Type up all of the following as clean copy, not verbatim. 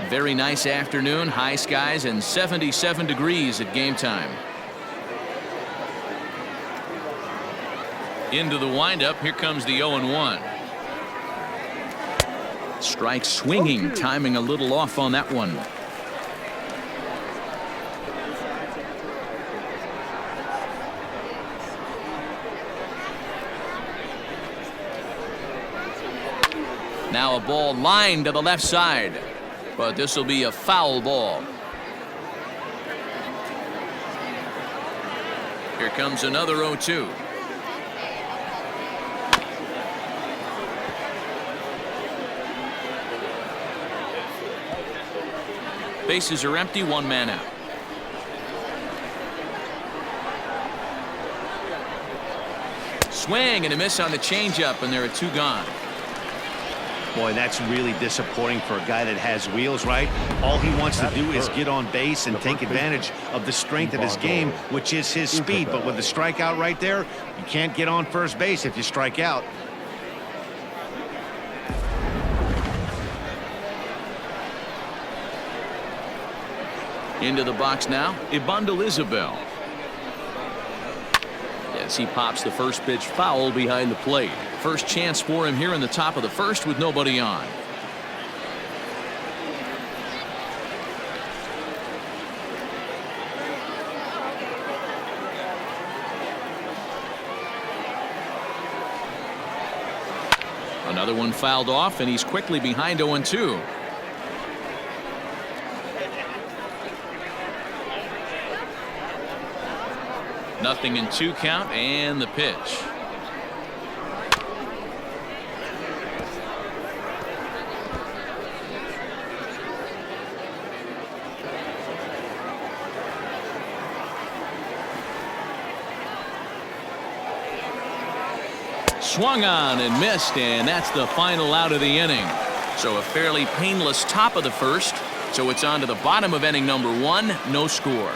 Very nice afternoon, high skies and 77 degrees at game time. Into the windup, here comes the 0-1. Strike swinging, timing a little off on that one. Now a ball lined to the left side, but this will be a foul ball. Here comes another 0-2. Bases are empty, one man out. Swing and a miss on the changeup, and there are two gone. Boy, that's really disappointing for a guy that has wheels, right? All he wants to do is get on base and take advantage of the strength of his game, which is his speed. But with the strikeout right there, you can't get on first base if you strike out. Into the box now, Ibandel Isabel. As he pops the first pitch foul behind the plate. First chance for him here in the top of the first with nobody on. Another one fouled off, and he's quickly behind 0-2. Nothing in 2 count, and the pitch. Swung on and missed, and that's the final out of the inning. So a fairly painless top of the first. So it's on to the bottom of inning number 1, no score.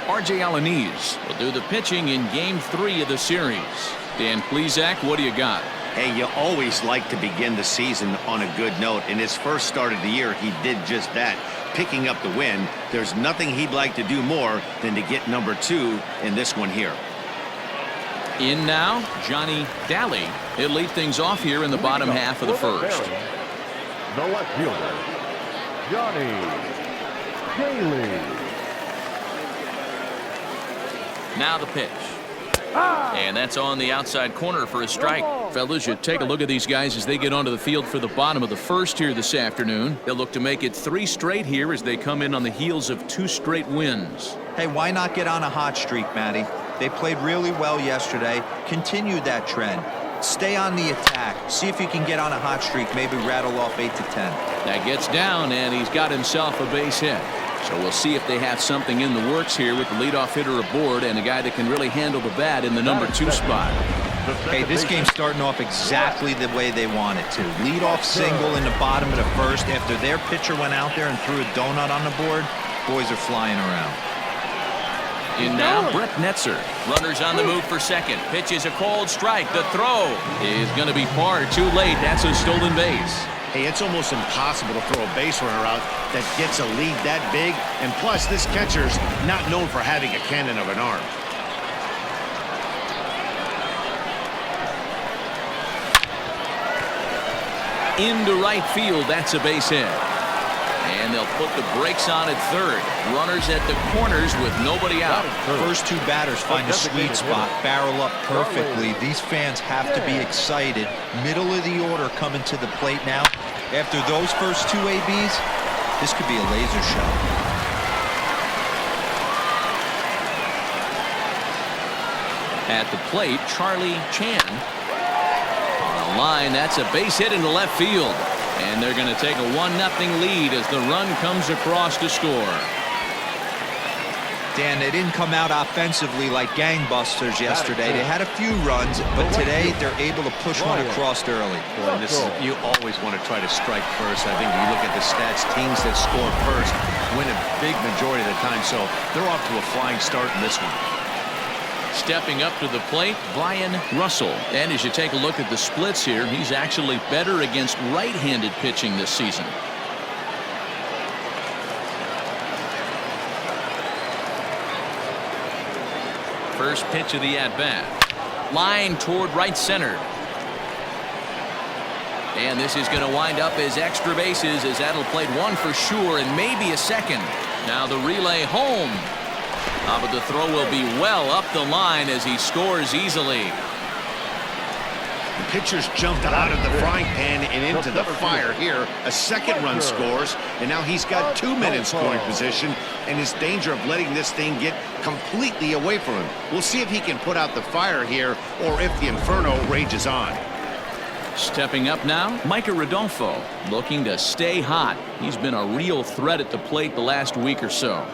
R.J. Alanis will do the pitching in Game 3 of the series. Dan Plesac, what do you got? Hey, you always like to begin the season on a good note. In his first start of the year, he did just that, picking up the win. There's nothing he'd like to do more than to get number 2 in this one here. In now, Johnny Daly. He'll lead things off here in the bottom half of the first. The left fielder, Johnny Daly. Now the pitch. And that's on the outside corner for a strike. Fellas, you take a look at these guys as they get onto the field for the bottom of the first here this afternoon. They'll look to make it 3 straight here as they come in on the heels of 2 straight wins. Hey, why not get on a hot streak, Matty? They played really well yesterday. Continue that trend. Stay on the attack. See if you can get on a hot streak. Maybe rattle off 8 to 10. That gets down, and he's got himself a base hit. So we'll see if they have something in the works here with the leadoff hitter aboard and a guy that can really handle the bat in the number 2 spot. Hey, this game's starting off exactly the way they want it to. Leadoff single in the bottom of the first after their pitcher went out there and threw a donut on the board. Boys are flying around. In now, Brett Netzer. Runners on the move for second. Pitch is a cold strike. The throw is going to be far too late. That's a stolen base. Hey, it's almost impossible to throw a base runner out that gets a lead that big. And plus, this catcher's not known for having a cannon of an arm. Into right field. That's a base hit. And they'll put the brakes on at third. Runners at the corners with nobody out. First 2 batters find a sweet spot, barrel up perfectly. These fans have to be excited. Middle of the order coming to the plate now. After those first 2 ABs, this could be a laser show. At the plate, Charlie Chan. On the line, that's a base hit into left field. And they're going to take a 1-0 lead as the run comes across to score. Dan, they didn't come out offensively like gangbusters yesterday. They had a few runs, but today they're able to push one across early. Boy, you always want to try to strike first. I think you look at the stats, teams that score first win a big majority of the time, so they're off to a flying start in this one. Stepping up to the plate, Brian Russell. And as you take a look at the splits here, he's actually better against right-handed pitching this season. First pitch of the at-bat. Line toward right center. And this is going to wind up as extra bases, as that'll play one for sure and maybe a second. Now the relay home. But the throw will be well up the line as he scores easily. The pitcher's jumped out of the frying pan and into the fire here. A second run scores, and now he's got 2 men in scoring position and is danger of letting this thing get completely away from him. We'll see if he can put out the fire here or if the inferno rages on. Stepping up now, Micah Rodolfo, looking to stay hot. He's been a real threat at the plate the last week or so.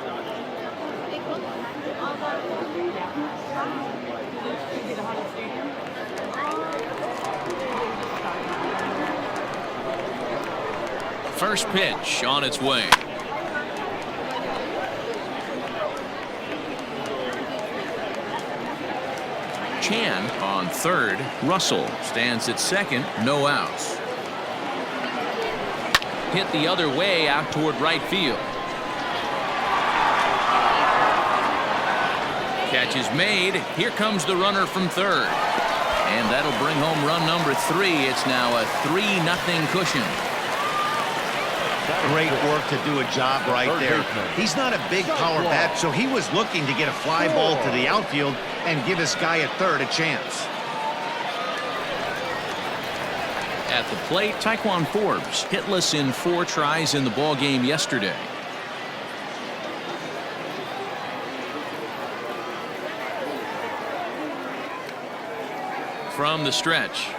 First pitch on its way. Chan on third. Russell stands at second. No outs. Hit the other way out toward right field. Catch is made. Here comes the runner from third. And that'll bring home run number 3. It's now a 3-0 cushion. Great work to do a job right there. He's not a big power bat, so he was looking to get a fly ball to the outfield and give his guy at third a chance. At the plate, Taekwon Forbes hitless in 4 tries in the ball game yesterday. From the stretch.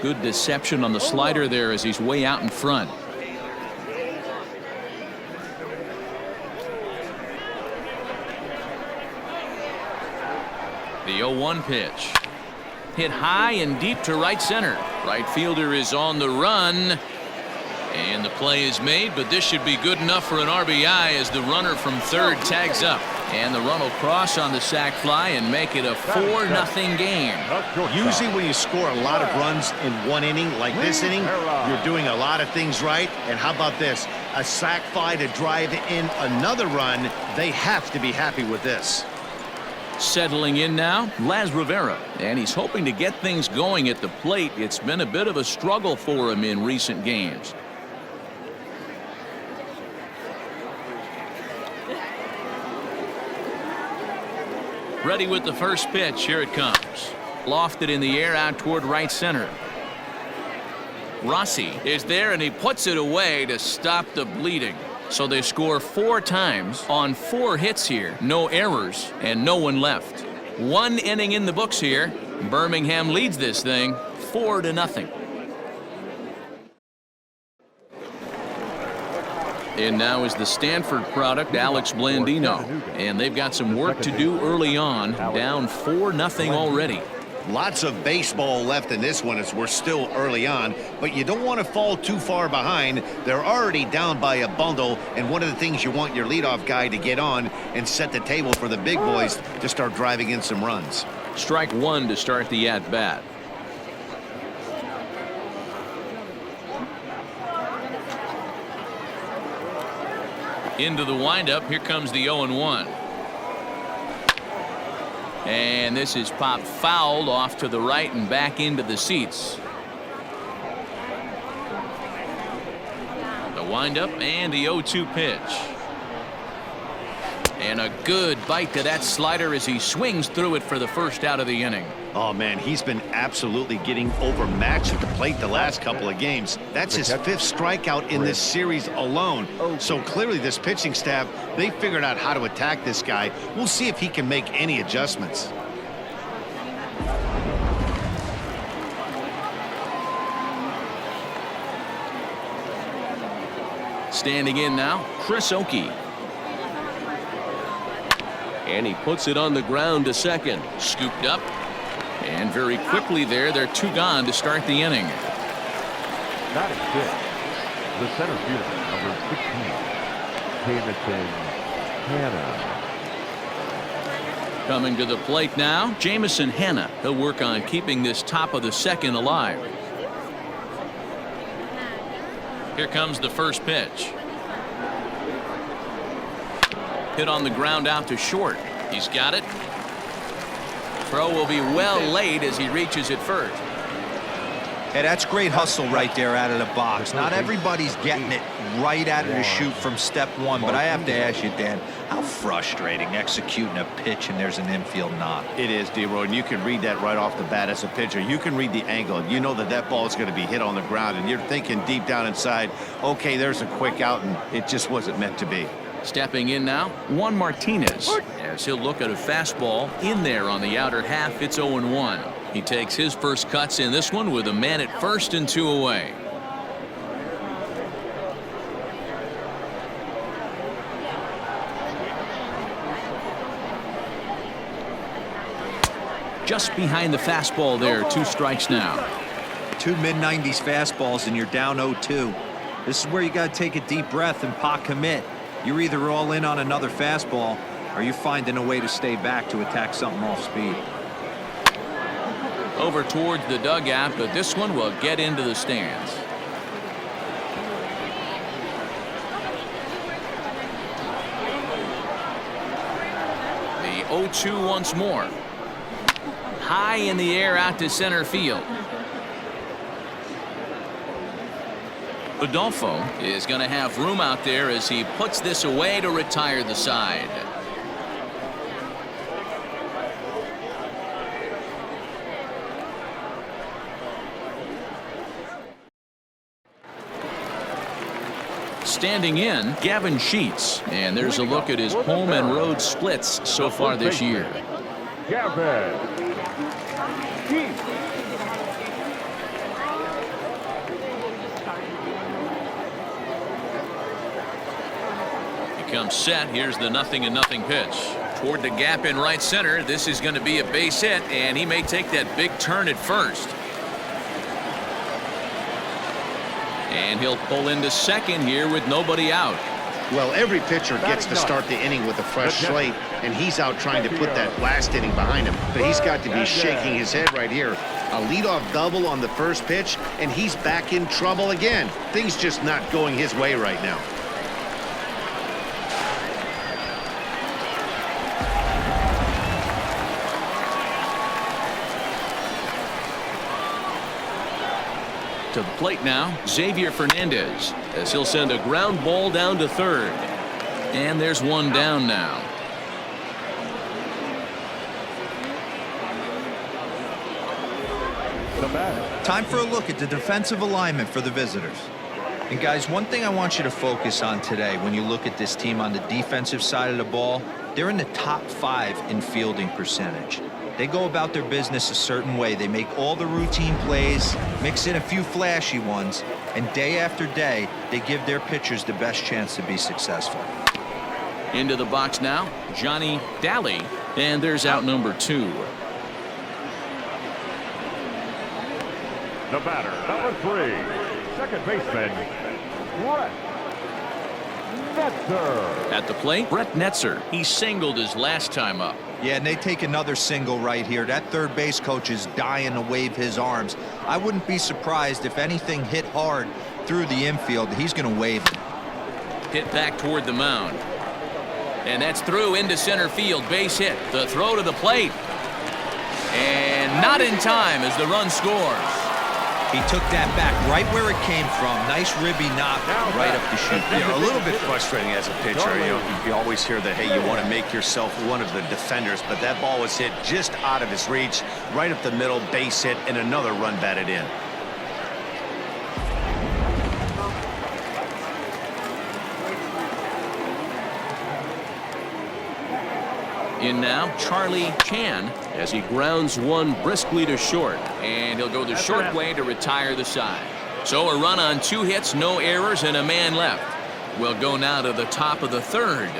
Good deception on the slider there as he's way out in front. The 0-1 pitch. Hit high and deep to right center. Right fielder is on the run. And the play is made, but this should be good enough for an RBI as the runner from third tags up. And the run will cross on the sac fly and make it a 4-0 game. Usually when you score a lot of runs in one inning, like this inning, you're doing a lot of things right. And how about this? A sac fly to drive in another run. They have to be happy with this. Settling in now, Laz Rivera, and he's hoping to get things going at the plate. It's been a bit of a struggle for him in recent games. Ready with the first pitch. Here it comes. Lofted in the air out toward right center. Rossi is there and he puts it away to stop the bleeding. So they score 4 times on 4 hits here. No errors and no one left. 1 inning in the books here. Birmingham leads this thing 4-0. And now is the Stanford product, Alex Blandino. And they've got some work to do early on. Down 4-0 already. Lots of baseball left in this one as we're still early on, but you don't want to fall too far behind. They're already down by a bundle, and one of the things you want your leadoff guy to get on and set the table for the big boys to start driving in some runs. Strike 1 to start the at-bat. Into the windup. Here comes the 0-1. And this is popped fouled off to the right and back into the seats. The windup and the 0-2 pitch. And a good bite to that slider as he swings through it for the first out of the inning. Oh, man, he's been absolutely getting overmatched at the plate the last couple of games. That's his 5th strikeout in this series alone. So clearly this pitching staff, they figured out how to attack this guy. We'll see if he can make any adjustments. Standing in now, Chris Oakey. And he puts it on the ground to second. Scooped up. And very quickly there, they're 2 gone to start the inning. That is it. The center fielder, number 16, Jamison Hannah. Coming to the plate now, Jamison Hanna. He'll work on keeping this top of the second alive. Here comes the first pitch. Hit on the ground out to short. He's got it. Throw will be well laid as he reaches it first. Hey, that's great hustle right there out of the box. Not everybody's getting it right out of the chute from step one, but I have to ask you, Dan, how frustrating executing a pitch and there's an infield knock. It is, D-Roy, and you can read that right off the bat as a pitcher. You can read the angle. You know that that ball is going to be hit on the ground, and you're thinking deep down inside, okay, there's a quick out, and it just wasn't meant to be. Stepping in now, Juan Martinez, as he'll look at a fastball in there on the outer half. It's 0-1. He takes his first cuts in this one with a man at first and 2 away. Just behind the fastball there. 2 strikes now. 2 mid-90s fastballs and you're down 0-2. This is where you got to take a deep breath and pot commit. You're either all in on another fastball or you're finding a way to stay back to attack something off speed. Over towards the dugout, but this one will get into the stands. The 0-2 once more. High in the air out to center field. Adolfo is going to have room out there as he puts this away to retire the side. Standing in, Gavin Sheets, and there's a look at his home and road splits so far this year. Gavin Sheets. Comes set. Here's the 0-0 pitch toward the gap in right center. This is going to be a base hit, and he may take that big turn at first. And he'll pull into second here with nobody out. Well, every pitcher gets to start the inning with a fresh slate, and he's out trying to put that last inning behind him. But he's got to be shaking his head right here. A leadoff double on the first pitch, and he's back in trouble again. Things just not going his way right now. To the plate now, Xavier Fernandez, as he'll send a ground ball down to third. And there's one down now. Time for a look at the defensive alignment for the visitors. And guys, one thing I want you to focus on today when you look at this team on the defensive side of the ball, they're in the top 5 in fielding percentage. They go about their business a certain way. They make all the routine plays, mix in a few flashy ones, and day after day, they give their pitchers the best chance to be successful. Into the box now, Johnny Daly, and there's out number 2. The batter, number 3, second baseman, Brett Netzer. At the plate, Brett Netzer. He singled his last time up. Yeah, and they take another single right here. That third base coach is dying to wave his arms. I wouldn't be surprised if anything hit hard through the infield. He's going to wave it. Hit back toward the mound. And that's through into center field. Base hit. The throw to the plate. And not in time as the run scores. He took that back right where it came from. Nice ribby knock right up the chute. You know, a little bit frustrating as a pitcher. You always hear that, hey, you want to make yourself one of the defenders, but that ball was hit just out of his reach, right up the middle, base hit, and another run batted in. In now, Charlie Chan, as he grounds one briskly to short, and he'll go the short way to retire the side. So a run on 2 hits, no errors, and a man left. We'll go now to the top of the third.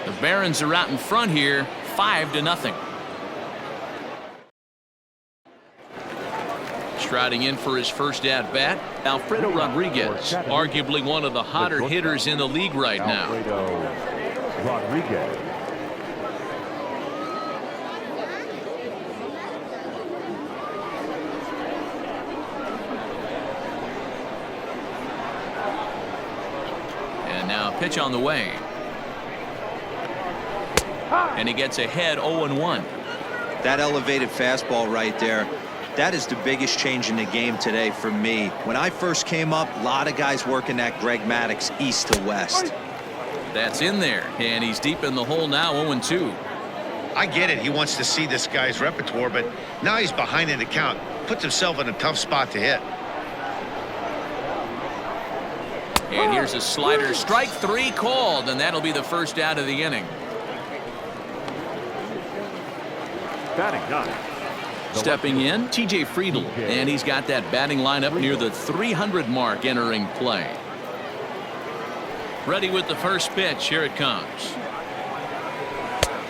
The Barons are out in front here, 5-0. Striding in for his first at-bat, Alfredo Rodriguez, arguably one of the hotter hitters in the league right now. Alfredo Rodriguez. Now pitch on the way. And he gets ahead 0-1. That elevated fastball right there, that is the biggest change in the game today for me. When I first came up, a lot of guys working that Greg Maddux east to west. That's in there, and he's deep in the hole now, 0-2. I get it. He wants to see this guy's repertoire, but now he's behind in the count. Puts himself in a tough spot to hit. And here's a slider. Strike 3 called, and that'll be the first out of the inning. Batting ninth. Stepping in, T.J. Friedl, and he's got that batting lineup near the 300 mark entering play. Ready with the first pitch. Here it comes.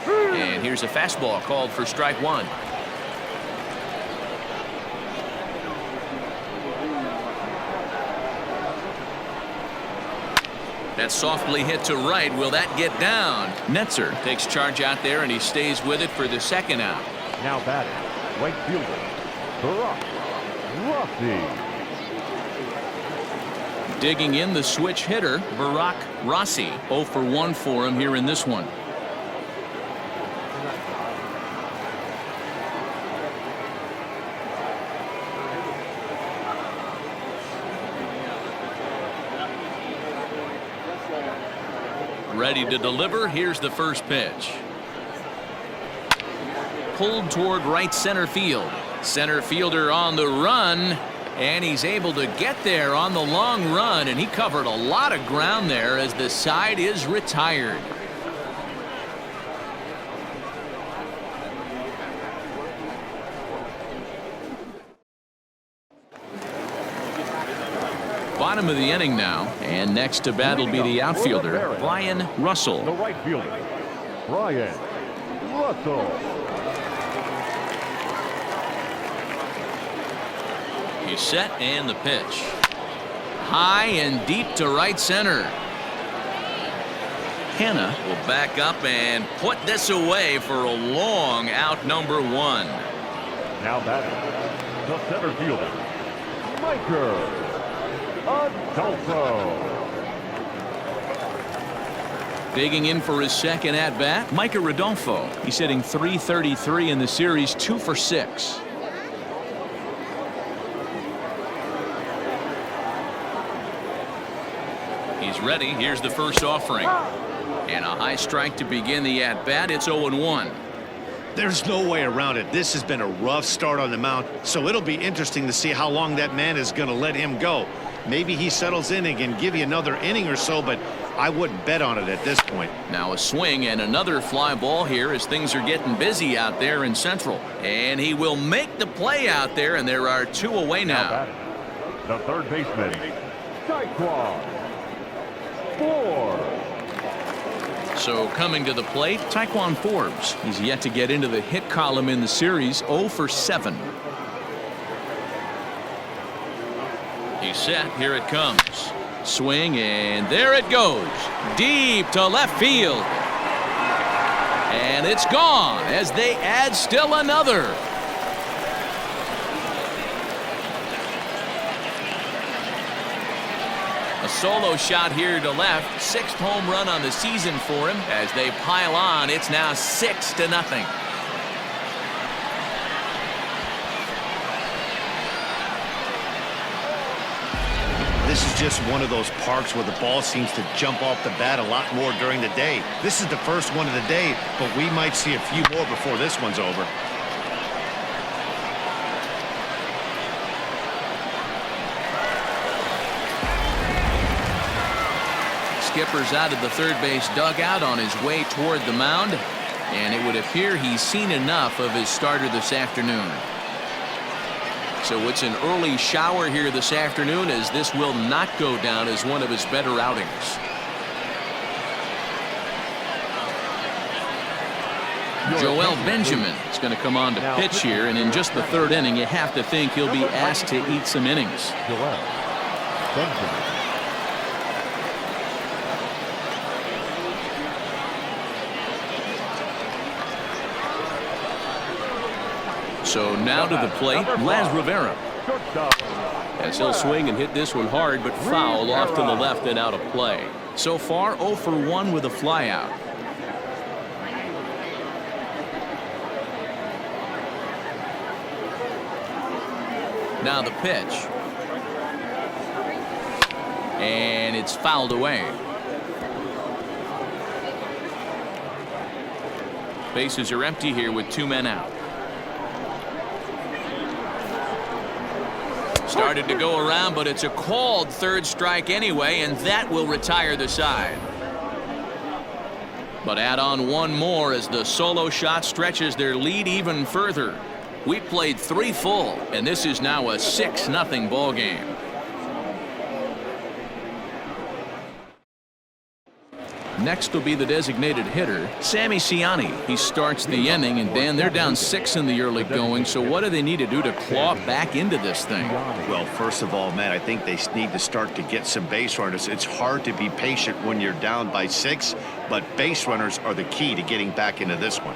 And here's a fastball called for strike 1. That's softly hit to right. Will that get down? Netzer takes charge out there, and he stays with it for the second out. Now batting, right fielder, Barack Rossi. Digging in the switch hitter, Barack Rossi. 0-for-1 for him here in this one. Ready to deliver. Here's the first pitch. Pulled toward right center field. Center fielder on the run, and he's able to get there on the long run, and he covered a lot of ground there as the side is retired. Bottom of the inning now, and next to bat will be the outfielder, Brian Russell. The right fielder, Brian Russell. He's set, and the pitch. High and deep to right center. Hanna will back up and put this away for a long out, number 1. Now batting, the center fielder, Micah Adolfo. Digging in for his second at bat, Micah Rodolfo. He's hitting .333 in the series, 2 for 6. He's ready. Here's the first offering. And a high strike to begin the at-bat. It's 0-1. There's no way around it. This has been a rough start on the mound, so it'll be interesting to see how long that man is going to let him go. Maybe he settles in and can give you another inning or so, but I wouldn't bet on it at this point. Now a swing and another fly ball here as things are getting busy out there in Central. And he will make the play out there, and there are 2 away now. Batting, the third baseman, Taekwon Forbes. So coming to the plate, Taekwon Forbes. He's yet to get into the hit column in the series, 0 for 7. He's set. Here it comes. Swing, and there it goes. Deep to left field. And it's gone as they add still another. A solo shot here to left. 6th home run on the season for him. As they pile on, it's now 6-0. This is just one of those parks where the ball seems to jump off the bat a lot more during the day. This is the first one of the day, but we might see a few more before this one's over. Skipper's out of the third base dugout on his way toward the mound, and it would appear he's seen enough of his starter this afternoon. So it's an early shower here this afternoon, as this will not go down as one of his better outings. Joel Benjamin is going to come on to pitch here, and in just the 3rd inning, you have to think he'll be asked to eat some innings. Joel Benjamin. So now to the plate, Laz Rivera. As he'll swing and hit this one hard, but foul off to the left and out of play. So far 0 for 1 with a flyout. Now the pitch. And it's fouled away. Bases are empty here with 2 men out. Started to go around, but it's a called third strike anyway, and that will retire the side. But add on one more as the solo shot stretches their lead even further. We played 3 full, and this is now a 6-0 ball game. Next will be the designated hitter, Sammy Ciani. He starts the inning, and Dan, they're down 6 in the early going, so what do they need to do to claw back into this thing? Well, first of all, Matt, I think they need to start to get some base runners. It's hard to be patient when you're down by 6, but base runners are the key to getting back into this one.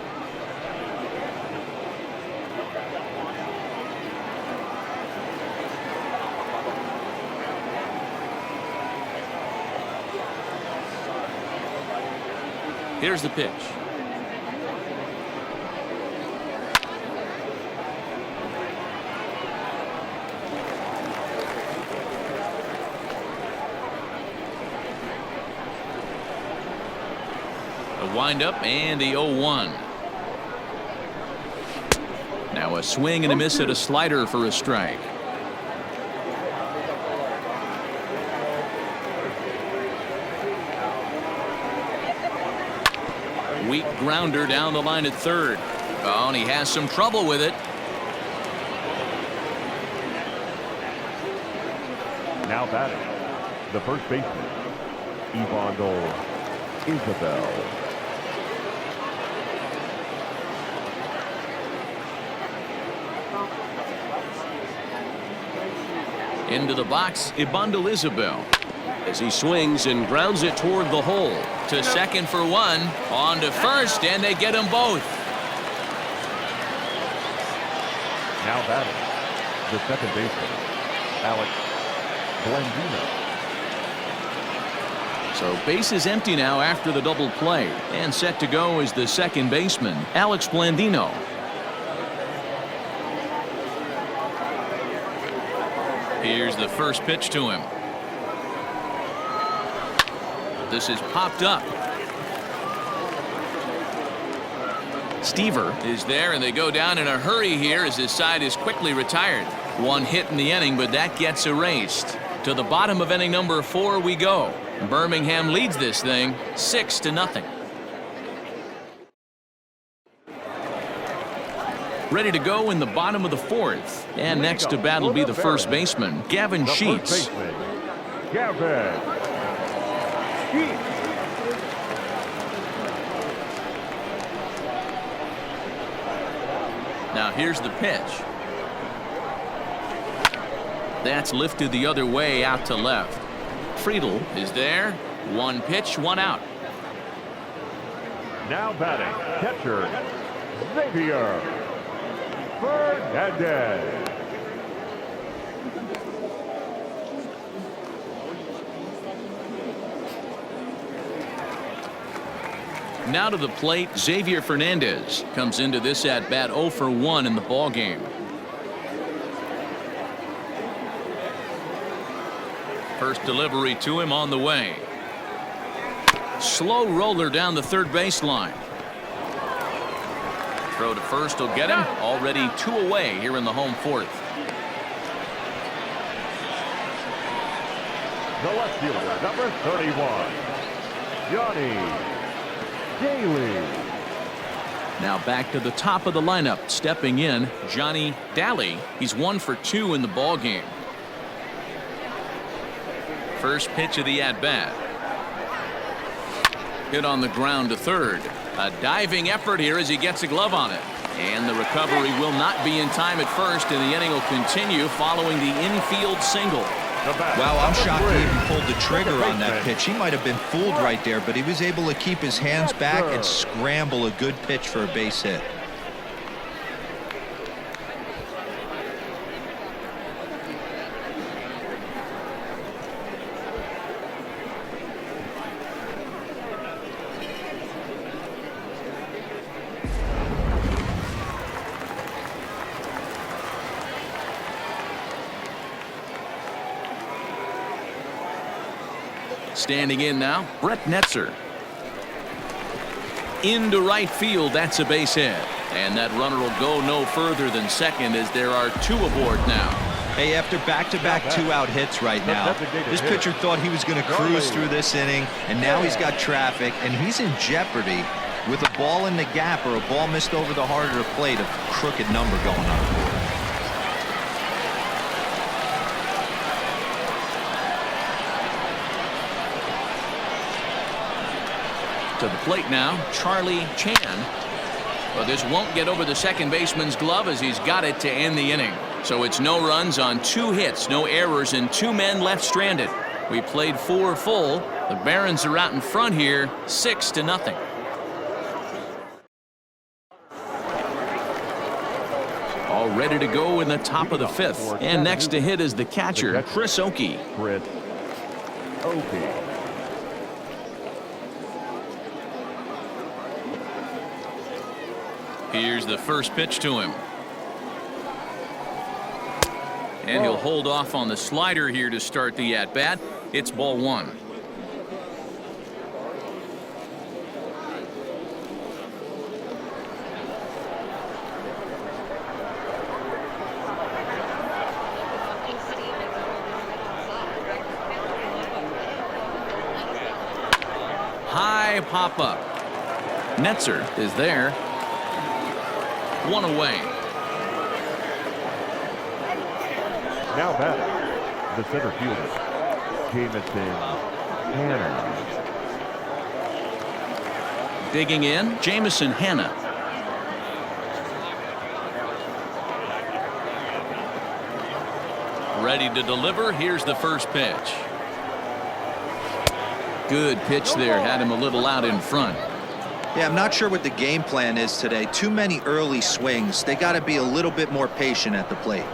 Here's the pitch. A windup and the 0-1. Now a swing and a miss at a slider for a strike. Weak grounder down the line at third. Oh, and he has some trouble with it. Now batting, the first baseman, Ivano Isabel. Into the box, Ibandel Isabel. As he swings and grounds it toward the hole. To second for one. On to first, and they get them both. Now batting, the second baseman, Alex Blandino. So base is empty now after the double play. And set to go is the second baseman, Alex Blandino. Here's the first pitch to him. This is popped up. Stever is there, and they go down in a hurry here as his side is quickly retired. One hit in the inning, but that gets erased. To the bottom of inning number 4 we go. Birmingham leads this thing 6-0. Ready to go in the bottom of the 4th. And next to bat will be the first baseman, Gavin Sheets. Gavin. Now here's the pitch. That's lifted the other way out to left. Friedel is there. One pitch, one out. Now batting, catcher Xavier Fernandez. Now to the plate, Xavier Fernandez comes into this at bat 0 for 1 in the ball game. First delivery to him on the way. Slow roller down the third baseline. Throw to first will get him. Already 2 away here in the home 4th. The left fielder, number 31, Johnny Daly. Now back to the top of the lineup. Stepping in, Johnny Daly. He's 1 for 2 in the ball game. First pitch of the at-bat. Hit on the ground to third. A diving effort here as he gets a glove on it. And the recovery will not be in time at first, and the inning will continue following the infield single. Well, I'm shocked he even pulled the trigger on that pitch. He might have been fooled right there, but he was able to keep his hands back and scramble a good pitch for a base hit. Standing in now, Brett Netzer. Into right field, that's a base hit. And that runner will go no further than second as there are 2 aboard now. Hey, after back-to-back 2-out hits right now, this pitcher thought he was going to cruise through this inning, and now he's got traffic, and he's in jeopardy with a ball in the gap or a ball missed over the heart of the plate, a crooked number going on the board. To the plate now, Charlie Chan. But this won't get over the second baseman's glove as he's got it to end the inning. So it's no runs on 2 hits, no errors, and 2 men left stranded. We played 4 full. The Barons are out in front here, 6-0. All ready to go in the top of the 5th. And next to hit is the catcher, Chris Oakey. Chris Oakey. Here's the first pitch to him. And he'll hold off on the slider here to start the at-bat. It's ball 1. High pop-up. Netzer is there. 1 away. Now batting, the center fielder, Jamison Hanna. Digging in, Jamison Hanna. Ready to deliver. Here's the first pitch. Good pitch there. Had him a little out in front. Yeah, I'm not sure what the game plan is today. Too many early swings. They got to be a little bit more patient at the plate.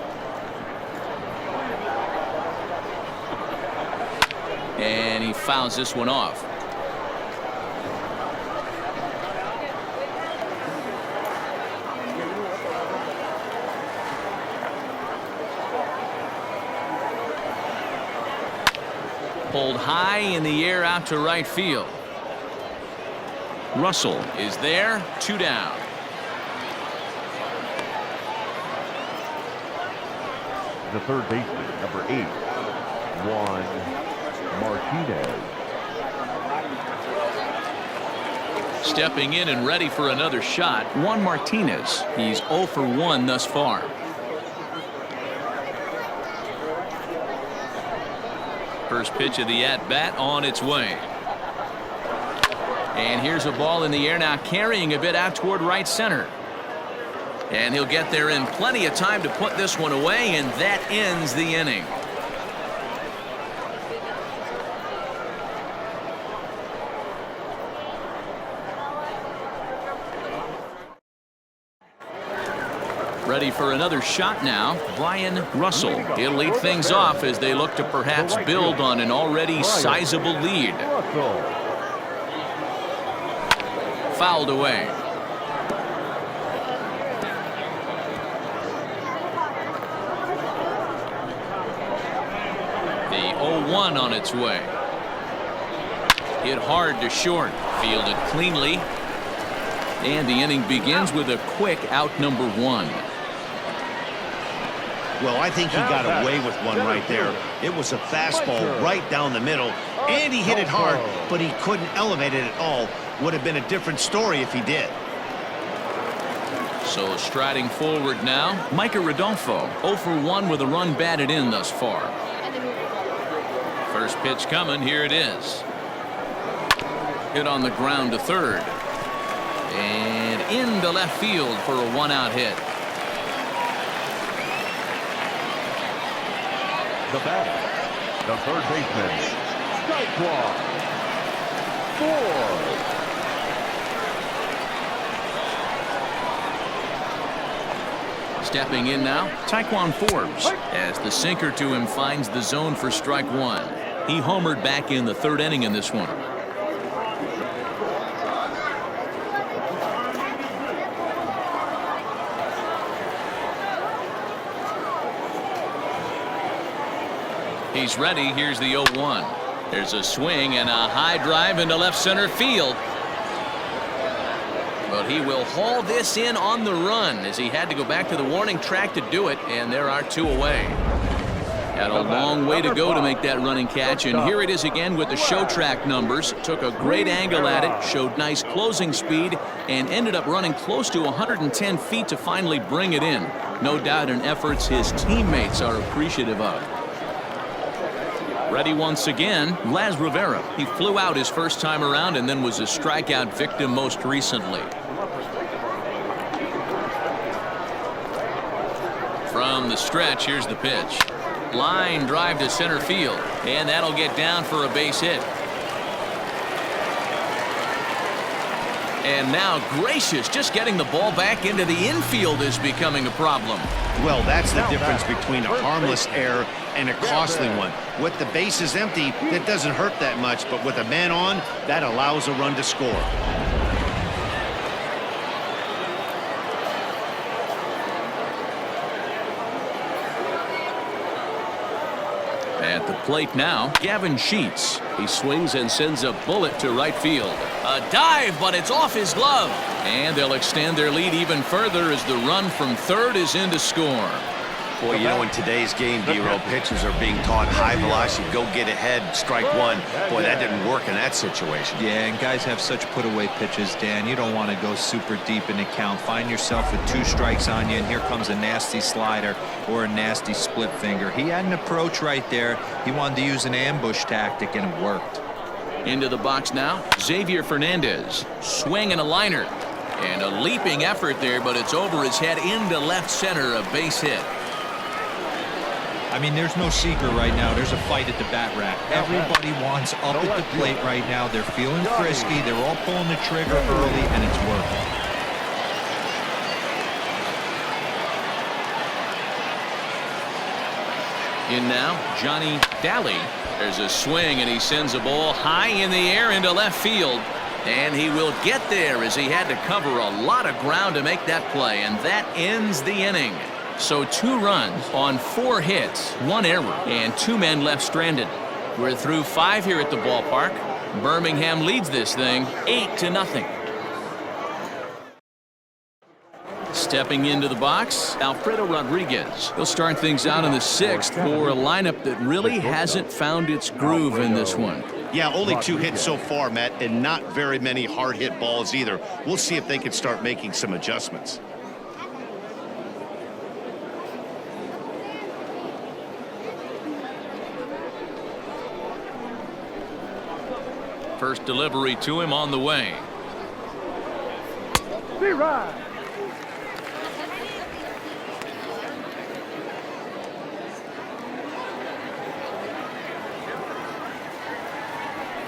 And he fouls this one off. Pulled high in the air out to right field. Russell is there, 2 down. The third baseman, number 8, Juan Martinez. Stepping in and ready for another shot, Juan Martinez. He's 0 for 1 thus far. First pitch of the at-bat on its way. And here's a ball in the air now, carrying a bit out toward right center. And he'll get there in plenty of time to put this one away, and that ends the inning. Ready for another shot now, Brian Russell. He'll lead things off as they look to perhaps build on an already sizable lead. Fouled away. The 0-1 on its way. Hit hard to short, fielded cleanly. And the inning begins with a quick out number 1. Well, I think he got away with one right there. It was a fastball right down the middle, and he hit it hard, but he couldn't elevate it at all. Would have been a different story if he did. So striding forward now, Micah Rodolfo, 0 for 1 with a run batted in thus far. First pitch coming, here it is. Hit on the ground to third. And into left field for a 1-out hit. The batter, the third baseman, strike one. 4. Stepping in now, Taekwon Forbes, as the sinker to him finds the zone for strike 1. He homered back in the 3rd inning in this one. He's ready. Here's the 0-1. There's a swing and a high drive into left center field. But he will haul this in on the run as he had to go back to the warning track to do it, and there are 2 away. Had a long way to go to make that running catch, and here it is again with the show track numbers. Took a great angle at it, showed nice closing speed, and ended up running close to 110 feet to finally bring it in. No doubt in efforts his teammates are appreciative of. Ready once again, Las Rivera. He flew out his first time around and then was a strikeout victim most recently. From the stretch, here's the pitch. Line drive to center field, and that'll get down for a base hit. And now Gracious, just getting the ball back into the infield is becoming a problem. Well, that's the difference between a harmless error and a costly one. With the bases empty, that doesn't hurt that much, but with a man on, that allows a run to score. At the plate now, Gavin Sheets. He swings and sends a bullet to right field. A dive, but it's off his glove. And they'll extend their lead even further as the run from third is in to score. Boy, you know, in today's game, D-Row, pitchers are being taught high velocity, go get ahead, strike one. Boy, that didn't work in that situation. Yeah, and guys have such put-away pitches, Dan. You don't want to go super deep in the count. Find yourself with 2 strikes on you, and here comes a nasty slider or a nasty split finger. He had an approach right there. He wanted to use an ambush tactic, and it worked. Into the box now, Xavier Fernandez. Swing and a liner. And a leaping effort there, but it's over his head into left center, a base hit. I mean, there's no secret right now. There's a fight at the bat rack. Everybody wants up at the plate right now. They're feeling frisky. They're all pulling the trigger early, and it's working. In now, Johnny Daly. There's a swing, and he sends a ball high in the air into left field. And he will get there as he had to cover a lot of ground to make that play, and that ends the inning. So 2 runs on 4 hits, 1 error, and 2 men left stranded. We're through 5 here at the ballpark. Birmingham leads this thing 8-0. Stepping into the box, Alfredo Rodriguez. He'll start things out in the 6th for a lineup that really hasn't found its groove in this one. Yeah, only 2 hits so far, Matt, and not very many hard hit balls either. We'll see if they can start making some adjustments. First delivery to him on the way.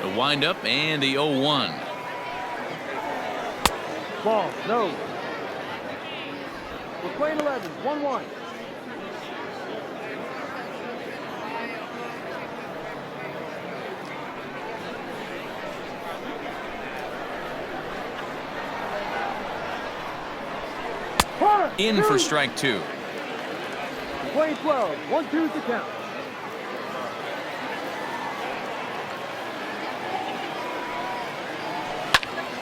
The windup and the 0-1. Ball, no. We're playing 11, 1-1. In for strike 2. Playing 12, 1-2 to count.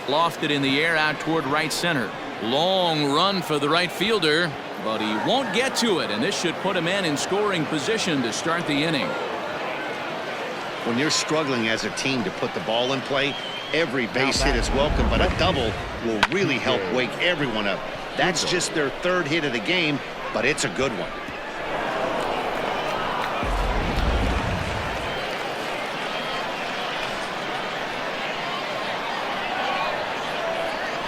Lofted in the air out toward right center. Long run for the right fielder, but he won't get to it, and this should put a man in scoring position to start the inning. When you're struggling as a team to put the ball in play, every base hit is welcome, but a double will really help wake everyone up. That's just their 3rd hit of the game, but it's a good one.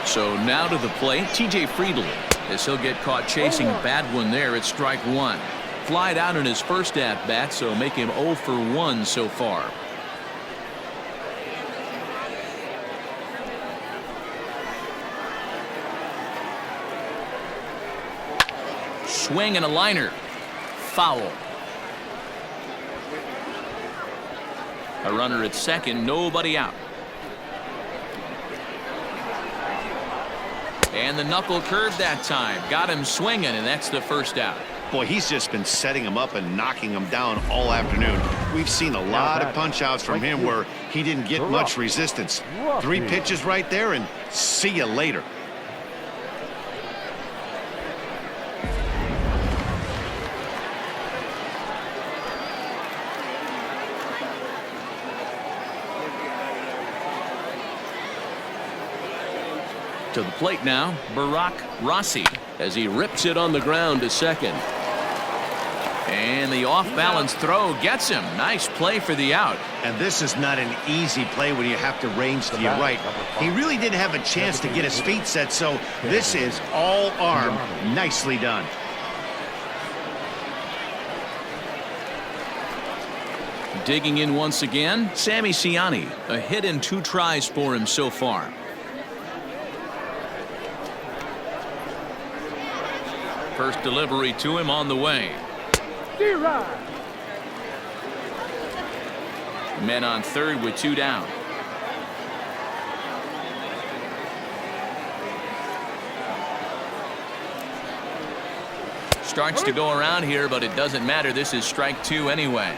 So now to the plate, TJ Friedl, as he'll get caught chasing a bad one there at strike 1. Flied out in his first at-bat, so make him 0 for 1 so far. Swing and a liner. Foul. A runner at second, nobody out. And the knuckle curve that time. Got him swinging, and that's the first out. Boy, he's just been setting him up and knocking him down all afternoon. We've seen a lot of punch-outs from him where he didn't get much resistance. 3 pitches right there, and see you later. To the plate now, Barack Rossi, as he rips it on the ground to second. And the off-balance throw gets him. Nice play for the out. And this is not an easy play when you have to range to your right. He really didn't have a chance to get his feet set, so this is all arm. Nicely done. Digging in once again, Sammy Ciani. A hit and 2 tries for him so far. First delivery to him on the way. Men on third with 2 down. Starts to go around here, but it doesn't matter. This is strike 2 anyway.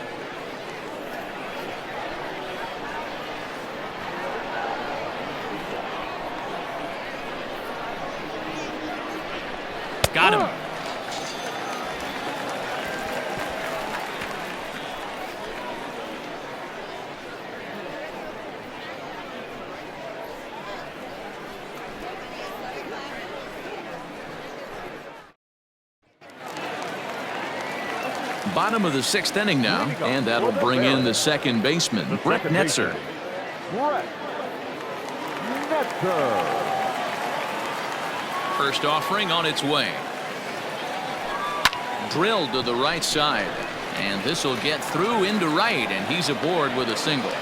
Got him. Bottom of the 6th inning now, and that'll bring in the second baseman, Brett Netzer. First offering on its way. Drilled to the right side, and this will get through into right, and he's aboard with a single.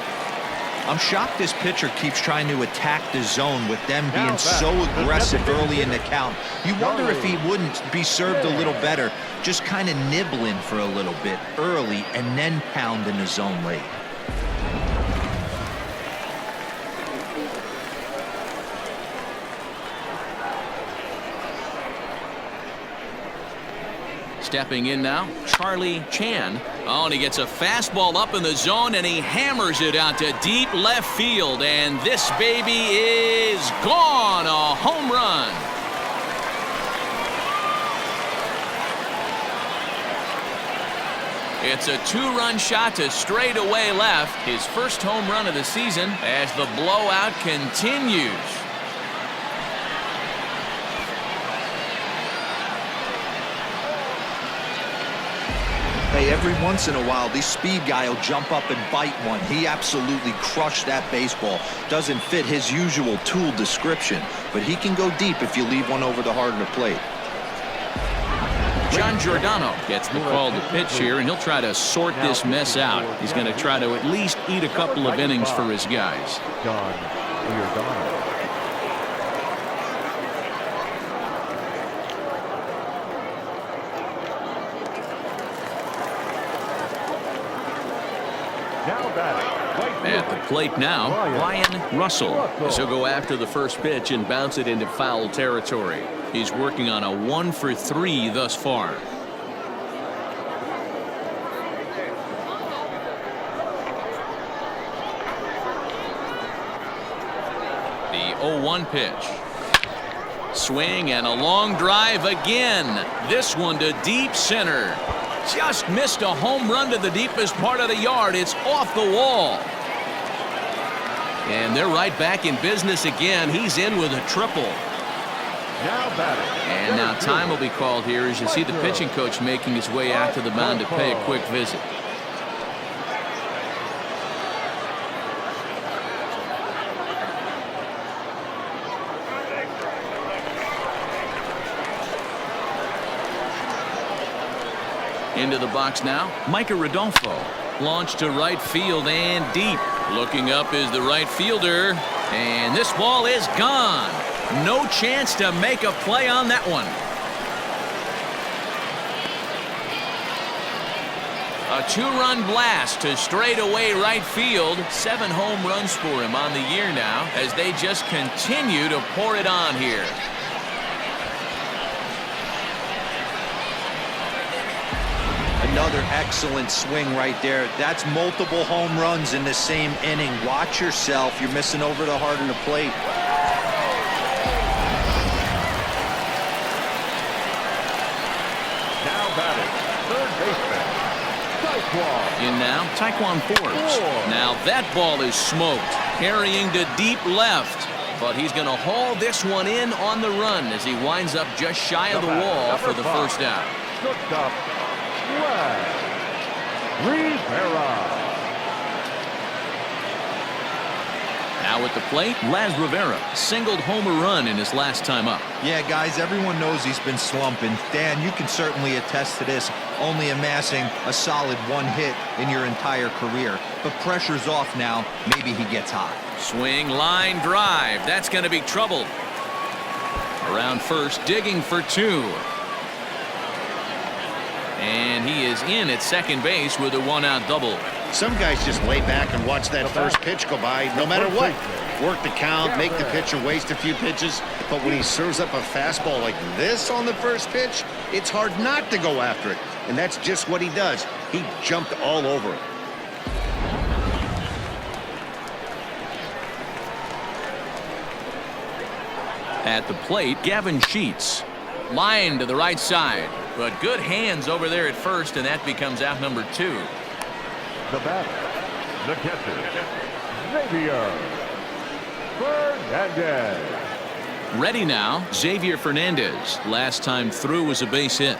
I'm shocked this pitcher keeps trying to attack the zone with them being so aggressive early in the count. You wonder if he wouldn't be served a little better, just kind of nibbling for a little bit early and then pounding the zone late. Stepping in now, Charlie Chan. Oh, and he gets a fastball up in the zone, and he hammers it out to deep left field. And this baby is gone. A home run. It's a 2-run shot to straightaway left. His first home run of the season as the blowout continues. Hey, every once in a while, this speed guy will jump up and bite one. He absolutely crushed that baseball. Doesn't fit his usual tool description, but he can go deep if you leave one over the heart of the plate. John Giordano gets the call to pitch here, and he'll try to sort this mess out. He's going to try to at least eat a couple of innings for his guys. John Giordano. At the plate now, Ryan Russell, as he'll go after the first pitch and bounce it into foul territory. He's working on a 1-for-3 thus far. The 0-1 pitch. Swing and a long drive again. This one to deep center. Just missed a home run to the deepest part of the yard. It's off the wall. And they're right back in business again. He's in with a triple. And now time will be called here as you see the pitching coach making his way out to the mound to pay a quick visit. Into the box now, Micah Rodolfo. Launched to right field and deep. Looking up is the right fielder. And this ball is gone. No chance to make a play on that one. A 2-run blast to straightaway right field. 7 home runs for him on the year now as they just continue to pour it on here. Another excellent swing right there. That's multiple home runs in the same inning. Watch yourself. You're missing over the heart of the plate. Now batting, third baseman, Taekwon. In now, Taekwon Forbes. Now that ball is smoked, carrying to deep left. But he's going to haul this one in on the run as he winds up just shy of the wall for the first out. Shortstop, Las Rivera. Now at the plate, Las Rivera singled home a run in his last time up. Yeah, guys, everyone knows he's been slumping. Dan, you can certainly attest to this, only amassing a solid one hit in your entire career. But pressure's off now. Maybe he gets hot. Swing, line, drive. That's going to be trouble. Around first, digging for two. And he is in at second base with a one-out double. Some guys just lay back and watch that first pitch go by no matter what. Work the count, make the pitcher waste a few pitches. But when he serves up a fastball like this on the first pitch, it's hard not to go after it. And that's just what he does. He jumped all over it. At the plate, Gavin Sheets. Line to the right side. But good hands over there at first, and that becomes out number two. The batter, the catcher, Xavier Fernandez. Ready now, Xavier Fernandez. Last time through was a base hit.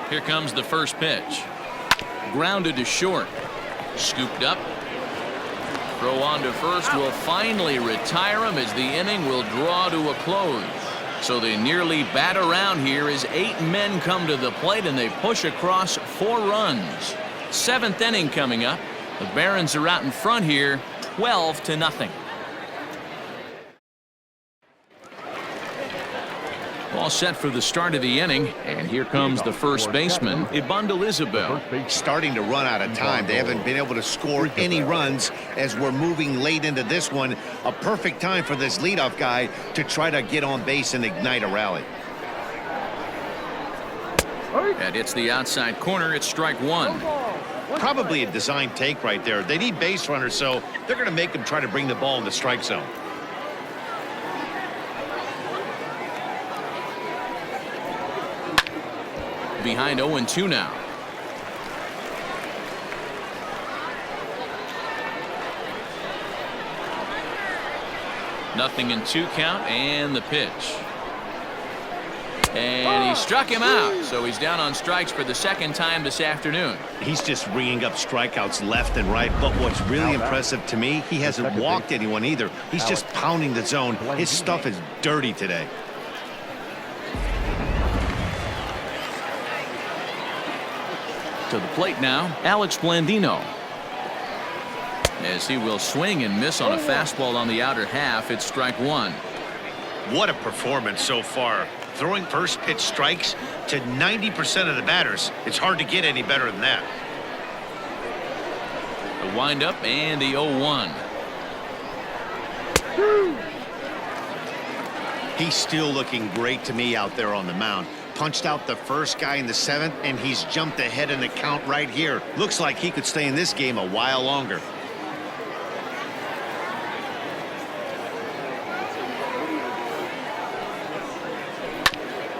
Here comes the first pitch. Grounded to short. Scooped up. Throw on to first will finally retire him as the inning will draw to a close. So they nearly bat around here as 8 men come to the plate and they push across 4 runs. 7th inning coming up. The Barons are out in front here, 12-0. All set for the start of the inning, and here comes the first baseman, Ibandel Isabel. Starting to run out of time. They haven't been able to score any runs as we're moving late into this one. A perfect time for this leadoff guy to try to get on base and ignite a rally. That hits the outside corner. It's strike one. Probably a design take right there. They need base runners, so they're going to make him try to bring the ball in the strike zone. Behind 0-2 now. Nothing in 2 count, and the pitch. And he struck him out, so he's down on strikes for the second time this afternoon. He's just ringing up strikeouts left and right, but what's really impressive to me, he hasn't walked anyone either. He's just pounding the zone. His stuff is dirty today. To the plate now, Alex Blandino. As he will swing and miss on a fastball on the outer half, it's strike one. What a performance so far. Throwing first pitch strikes to 90% of the batters. It's hard to get any better than that. The windup and the 0-1. He's still looking great to me out there on the mound. Punched out the first guy in the 7th, and he's jumped ahead in the count right here. Looks like he could stay in this game a while longer.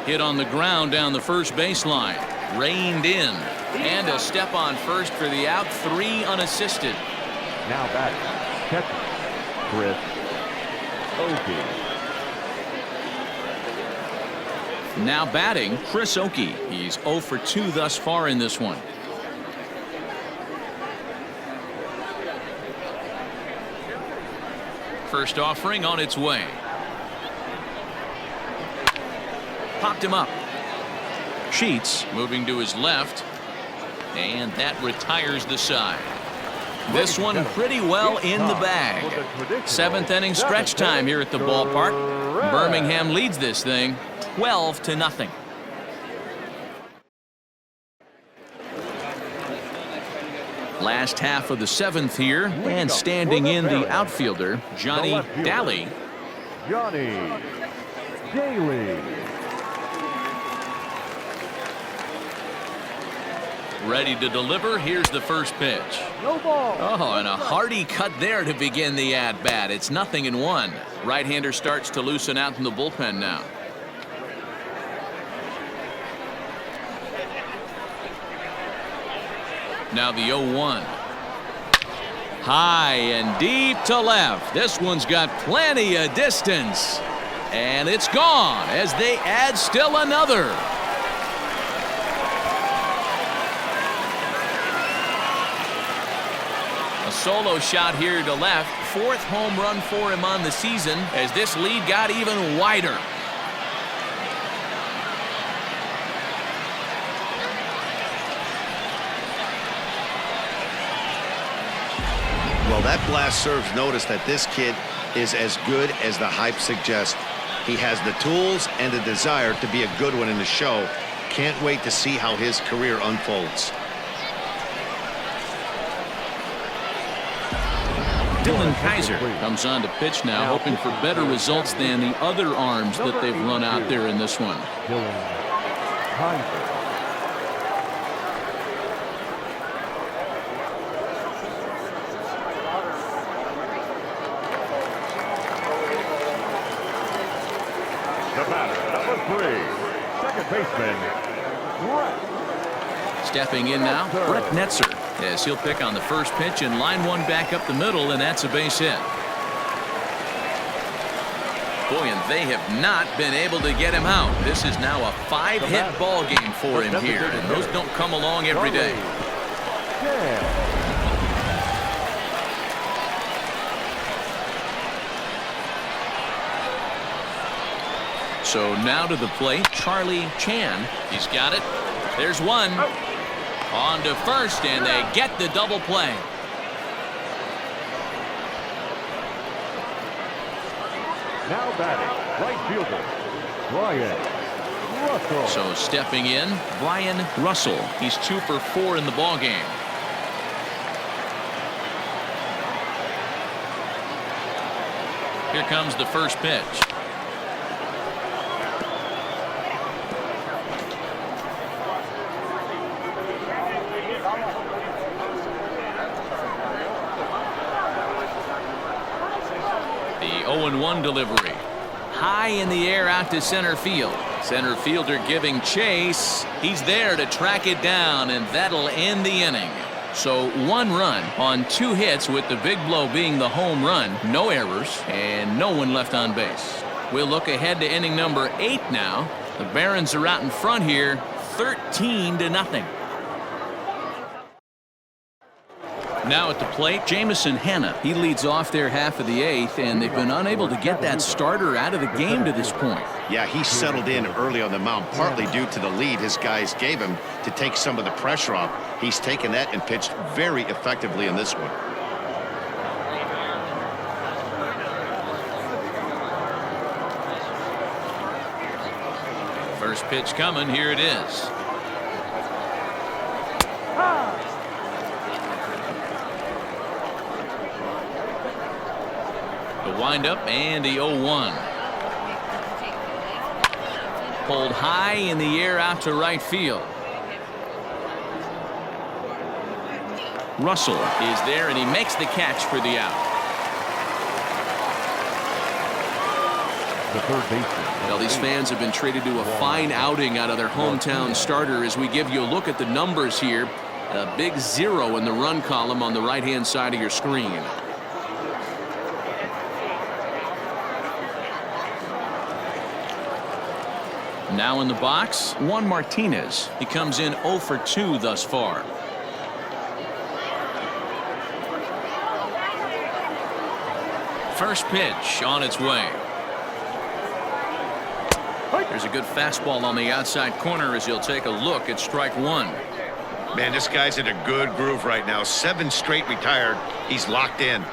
Hit on the ground down the first baseline. Reined in. And a step on first for the out. 3 unassisted. Now batting, catcher, Chris Oakey. Now batting, Chris Oakey. He's 0 for 2 thus far in this one. First offering on its way. Popped him up. Sheets moving to his left. And that retires the side. This one pretty well in the bag. 7th inning stretch time here at the ballpark. Birmingham leads this thing 12-0. Last half of the 7th here, and standing in the outfielder, Johnny Daly. Johnny Daly. Ready to deliver. Here's the first pitch. No ball. Oh, and a hearty cut there to begin the at-bat. It's 0-1. Right-hander starts to loosen out in the bullpen now. Now the 0-1. High and deep to left. This one's got plenty of distance. And it's gone as they add still another. A solo shot here to left. 4th home run for him on the season as this lead got even wider. Well, that blast serves notice that this kid is as good as the hype suggests. He has the tools and the desire to be a good one in the show. Can't wait to see how his career unfolds. Dylan Kaiser comes on to pitch now, hoping for better results than the other arms that they've run out there in this one. Dylan Kaiser. The batter, number 3, second baseman, Brett. Stepping in now, Brett Netzer, as he'll pick on the first pitch and line one back up the middle, and that's a base hit. Boy, and they have not been able to get him out. This is now a 5-hit ball game for him here, and those don't come along every day. Yeah. So now to the plate, Charlie Chan. He's got it. There's one. On to first, and they get the double play. Now batting, right fielder, Brian Russell. So stepping in, Brian Russell. He's 2 for 4 in the ball game. Here comes the first pitch. The 0-1 delivery. High in the air out to center field. Center fielder giving chase. He's there to track it down, and that'll end the inning. So 1 run on 2 hits, with the big blow being the home run. No errors and no one left on base. We'll look ahead to inning number 8 now. The Barons are out in front here, 13-0. Now at the plate, Jamison Hanna. He leads off their half of the 8th, and they've been unable to get that starter out of the game to this point. Yeah, he settled in early on the mound, partly due to the lead his guys gave him to take some of the pressure off. He's taken that and pitched very effectively in this one. First pitch coming. Here it is. The windup and the 0-1. Pulled high in the air out to right field. Russell is there, and he makes the catch for the out. The third baseman. Well, these fans have been treated to a fine outing out of their hometown starter as we give you a look at the numbers here. A big 0 in the run column on the right-hand side of your screen. Now in the box, Juan Martinez. He comes in 0 for 2 thus far. First pitch on its way. There's a good fastball on the outside corner as he'll take a look at strike 1. Man, this guy's in a good groove right now. 7 straight retired. He's locked in.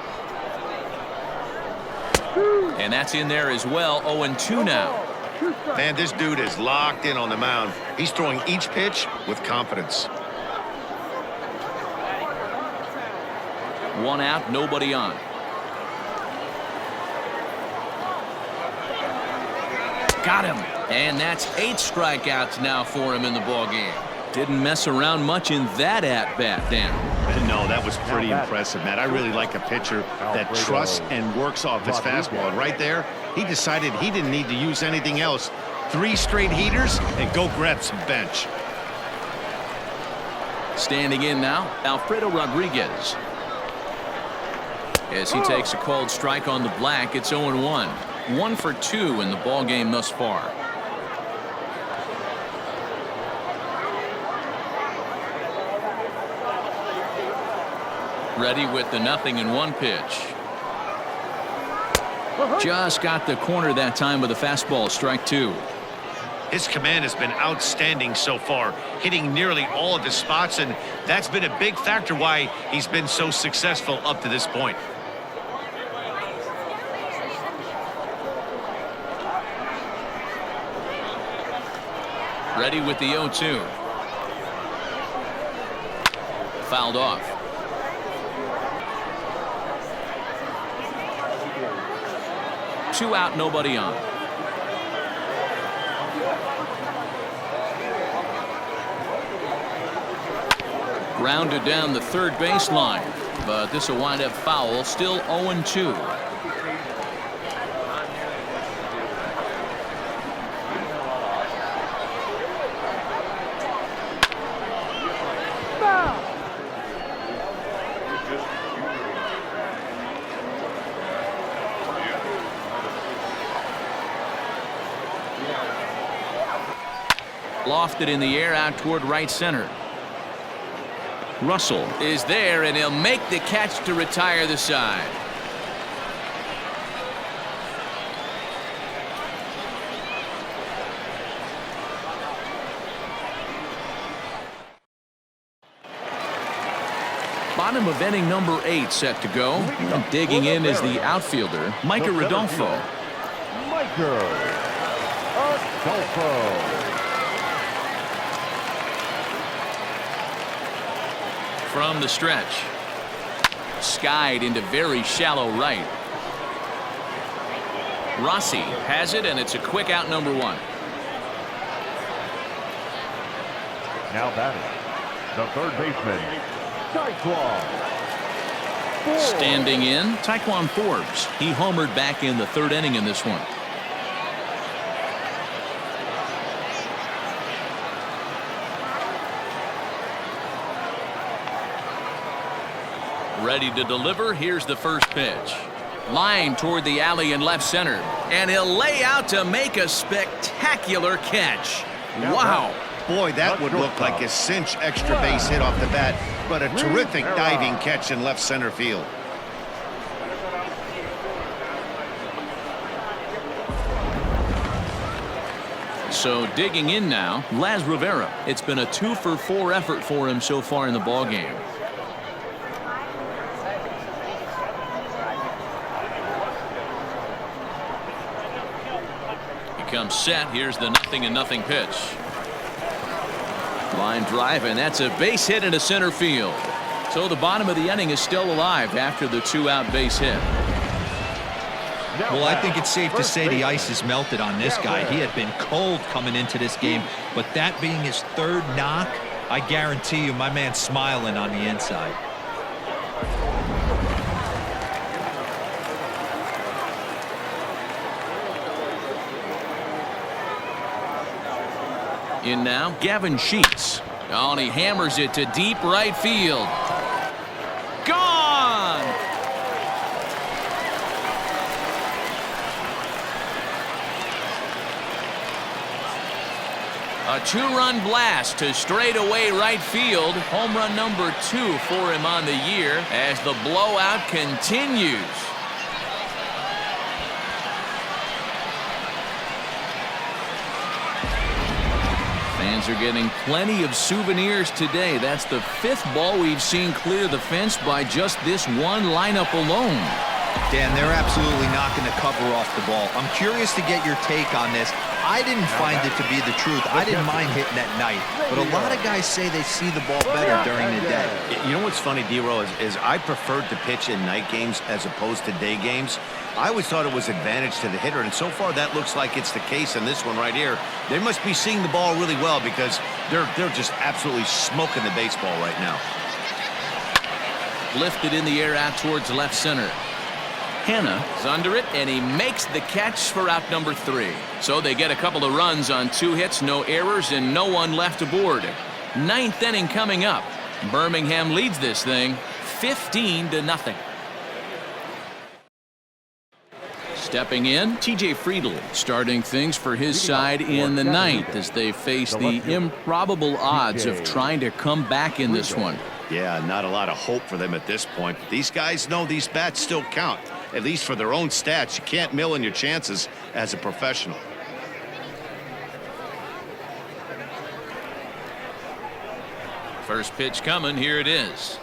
And that's in there as well. 0-2 now. Man, this dude is locked in on the mound. He's throwing each pitch with confidence. 1 out, nobody on. Got him. And that's 8 strikeouts now for him in the ball game. Didn't mess around much in that at-bat, Dan. No, that was pretty impressive, Matt. I really like a pitcher that trusts and works off his fastball. And right there, he decided he didn't need to use anything else. 3 straight heaters and go grab some bench. Standing in now, Alfredo Rodriguez. As he takes a called strike on the black, it's 0-1. 1 for 2 in the ball game thus far. Ready with the 0-1 pitch. Just got the corner that time with a fastball, strike 2. His command has been outstanding so far, hitting nearly all of his spots, and that's been a big factor why he's been so successful up to this point. Ready with the 0-2. Fouled off. Two out, nobody on. Grounded down the third baseline, but this will wind up foul. Still 0-2. Lofted in the air out toward right center. Russell is there, and he'll make the catch to retire the side. Bottom of inning number 8 set to go. And digging in is the outfielder, Micah Rodolfo. Micah Rodolfo. From the stretch. Skied into very shallow right. Rossi has it, and it's a quick out, number 1. Now batting, the third baseman, Taekwon. Standing in, Taekwon Forbes. He homered back in the 3rd inning in this one. Ready to deliver. Here's the first pitch. Line toward the alley in left center. And he'll lay out to make a spectacular catch. Wow. Boy, that would look like a cinch extra base hit off the bat, but a terrific diving catch in left center field. So digging in now, Laz Rivera. It's been a 2-for-4 effort for him so far in the ball game. Comes set. Here's the 0-0 pitch. Line drive, and that's a base hit into center field. So the bottom of the inning is still alive after the 2-out base hit. Well, I think it's safe to say the ice is melted on this guy. He had been cold coming into this game, but that being his 3rd knock, I guarantee you my man's smiling on the inside. In now, Gavin Sheets. Oh, and he hammers it to deep right field. Gone! A 2-run blast to straightaway right field. Home run number 2 for him on the year as the blowout continues. Fans are getting plenty of souvenirs today. That's the 5th ball we've seen clear the fence by just this one lineup alone. Dan, they're absolutely not going to cover off the ball. I'm curious to get your take on this. I didn't find it to be the truth. I didn't mind hitting at night, but a lot of guys say they see the ball better during the day. You know what's funny, D-Row, is I preferred to pitch in night games as opposed to day games. I always thought it was advantage to the hitter, and so far that looks like it's the case in this one right here. They must be seeing the ball really well because they're just absolutely smoking the baseball right now. Lifted in the air out towards left center. Hanna is under it, and he makes the catch for out number 3. So they get a couple of runs on 2 hits, no errors, and no one left aboard. 9th inning coming up. Birmingham leads this thing 15-0. Stepping in, T.J. Friedl starting things for his side in the 9th as they face the improbable odds of trying to come back in this one. Yeah, not a lot of hope for them at this point. These guys know these bats still count, at least for their own stats. You can't mill in your chances as a professional. First pitch coming. Here it is.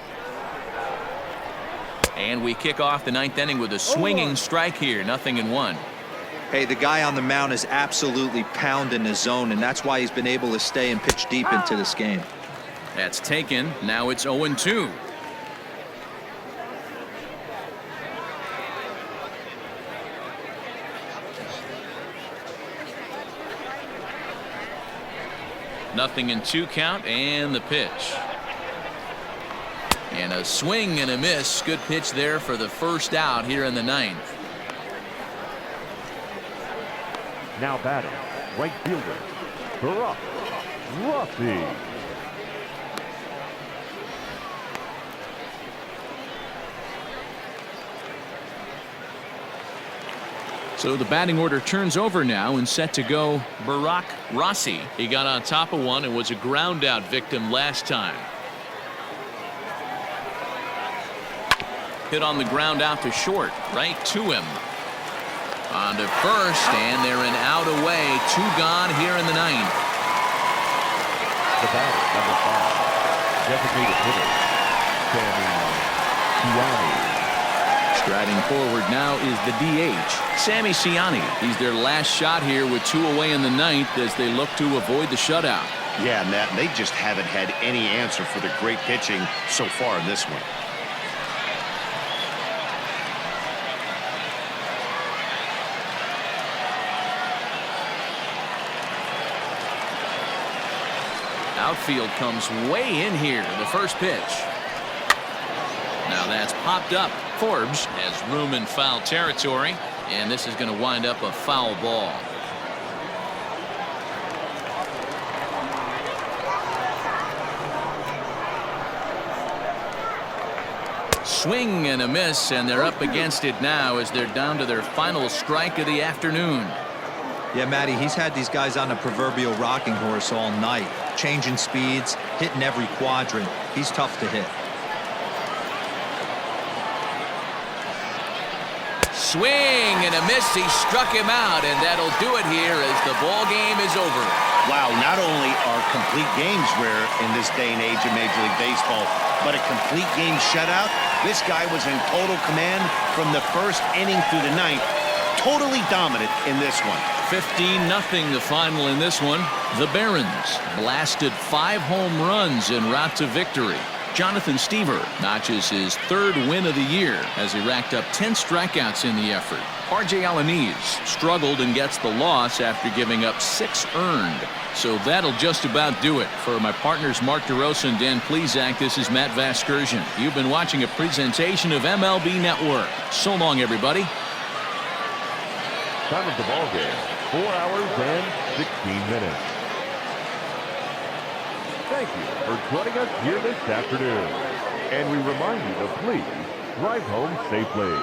And we kick off the 9th inning with a swinging strike here. 0-1. Hey, the guy on the mound is absolutely pounding the zone, and that's why he's been able to stay and pitch deep into this game. That's taken. Now it's 0-2. Nothing in 2 count, and the pitch. And a swing and a miss. Good pitch there for the first out here in the 9th. Now batting, right fielder, Brock Rossi. So the batting order turns over now and set to go Barack Rossi. He got on top of one and was a ground out victim last time. Hit on the ground out to short, right to him. On to first, and they're an out away. 2 gone here in the 9th. The batter, number 5, designated hitter, Sammy Siani. Striding forward now is the DH, Sammy Siani. He's their last shot here with 2 away in the 9th as they look to avoid the shutout. Yeah, Matt, they just haven't had any answer for the great pitching so far in this one. Outfield comes way in here. The first pitch. Now that's popped up. Forbes has room in foul territory, and this is going to wind up a foul ball. Swing and a miss, and they're up against it now as they're down to their final strike of the afternoon. Yeah, Matty, he's had these guys on a proverbial rocking horse all night, changing speeds, hitting every quadrant. He's tough to hit. Swing and a miss. He struck him out, and that'll do it here as the ball game is over. Wow, not only are complete games rare in this day and age of Major League Baseball, but a complete game shutout. This guy was in total command from the first inning through the 9th. Totally dominant in this one. 15-0 the final in this one. The Barons blasted 5 home runs en route to victory. Jonathan Stever notches his 3rd win of the year as he racked up 10 strikeouts in the effort. R.J. Alanis struggled and gets the loss after giving up 6 earned. So that'll just about do it. For my partners Mark DeRosa and Dan Plesac, this is Matt Vasgersian. You've been watching a presentation of MLB Network. So long, everybody. Time of the ball game, 4 hours and 16 minutes. Thank you for joining us here this afternoon. And we remind you to please drive home safely.